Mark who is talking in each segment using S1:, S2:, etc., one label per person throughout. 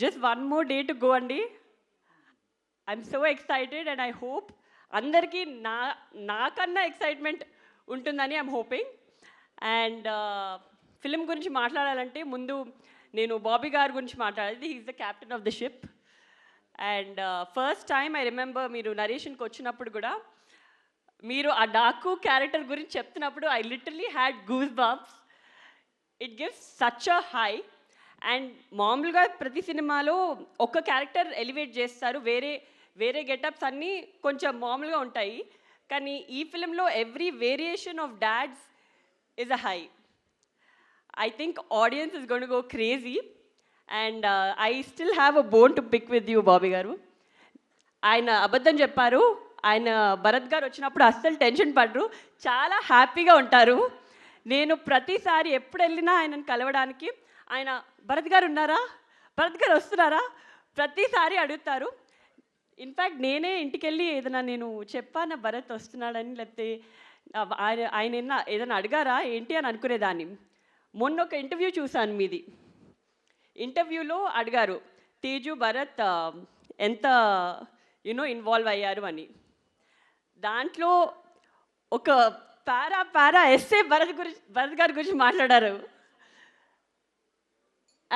S1: Just one more day to go, Andy. I'm so excited and I hope అందరికీ నాకన్నా excitement ఉంటుందని I'm hoping. And film గురించి మాట్లాడాలంటే ముందు నేను బాబీ గారి గురించి మాట్లాడాలి. He's the captain of the ship. And first time I remember మీరు నరేషన్కి వచ్చినప్పుడు కూడా మీరు ఆ డాకు క్యారెక్టర్ గురించి చెప్తున్నప్పుడు I literally had goose bumps. It gives such a high. And మామూలుగా ప్రతి సినిమాలో ఒక క్యారెక్టర్ ఎలివేట్ చేస్తారు, వేరే వేరే గెటప్స్ అన్నీ కొంచెం మామూలుగా ఉంటాయి. కానీ ఈ ఫిలింలో every variation of dads is a high. I think audience is going to go crazy and I still have a bone to pick with you, Bobby garu. ఆయన అబద్ధం చెప్పారు. ఆయన భరత్ గారు వచ్చినప్పుడు అస్సలు టెన్షన్ పడరు, చాలా హ్యాపీగా ఉంటారు. నేను ప్రతిసారి ఎప్పుడు వెళ్ళినా ఆయనను కలవడానికి ఆయన భరత్ గారు ఉన్నారా, భరత్ గారు వస్తున్నారా ప్రతిసారి అడుగుతారు. ఇన్ఫ్యాక్ట్ నేనే ఇంటికి వెళ్ళి ఏదైనా నేను చెప్పాను భరత్ వస్తున్నాడని, లేకపోతే ఆయన ఏదైనా అడిగారా ఏంటి అని అనుకునేదాన్ని. మొన్న ఒక ఇంటర్వ్యూ చూశాను మీది. ఇంటర్వ్యూలో అడిగారు తేజు భరత్ ఎంత ఇన్వాల్వ్ అయ్యారు అని. దాంట్లో ఒక పారా ఎస్సే భరత్ గారి గురించి మాట్లాడారు.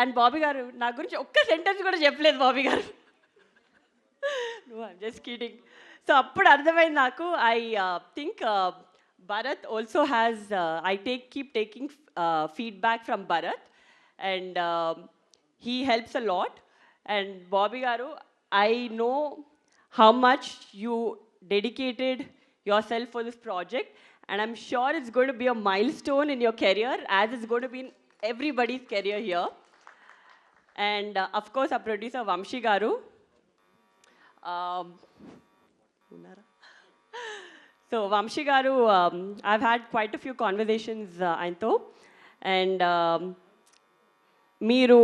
S1: అండ్ బాబీ గారు నా గురించి ఒక్క సెంటెన్స్ కూడా చెప్పలేదు బాబీ గారు. Just kidding. సో అప్పుడు అర్థమైంది నాకు. I think Bharat also has, keep taking feedback from Bharat and he helps a lot. And Bobby Garu, I know how much you dedicated yourself for this project and I'm sure it's going to be a milestone in your career as it's going to be in everybody's career here. And of course our producer Vamshi Garu. So Vamshi garu, I've had quite a few conversations ఆయనతో. And మీరు,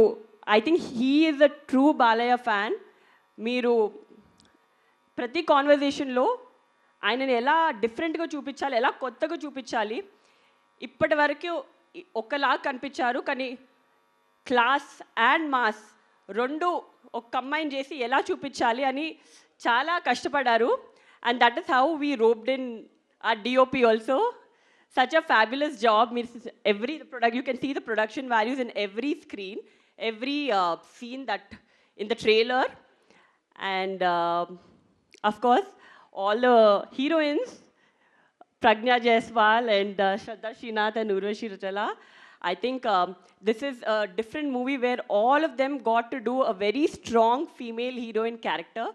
S1: I think he is a true Balaya fan. మీరు ప్రతి కాన్వర్జేషన్లో ఆయనని ఎలా డిఫరెంట్గా చూపించాలి, ఎలా కొత్తగా చూపించాలి, ఇప్పటి వరకు ఒకలా కనిపించారు కానీ క్లాస్ అండ్ మాస్ రెండు ఒక కంబైన్ చేసి ఎలా చూపించాలి అని చాలా కష్టపడ్డారు. And that is how we roped in our DOP also. Such a fabulous job. You can see the production values in every screen, every scene that in the trailer. And of course, all the heroines, Pragna Jaiswal and Shraddha Srinath and Urvashi Rajala. I think this is a different movie where all of them got to do a very strong female heroine character.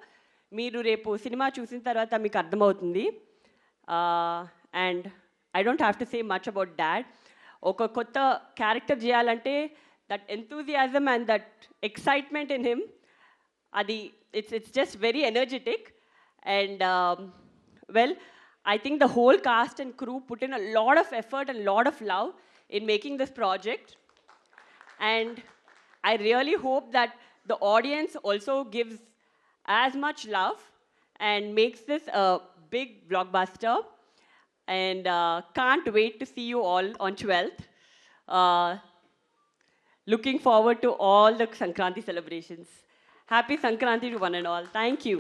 S1: మీరు రేపు cinema చూసిన తర్వాత మీకు అర్థమవుతుంది. And I don't have to say much about dad. ఒక కొత్త character చేయాలంటే that enthusiasm and that excitement in him, అది it's just very energetic. And well, I think the whole cast and crew put in a lot of effort and a lot of love in making this project. And I really hope that the audience also gives as much love and makes this a big blockbuster. And can't wait to see you all on 12th. Looking forward to all the Sankranti celebrations. Happy Sankranti to one and all. Thank you.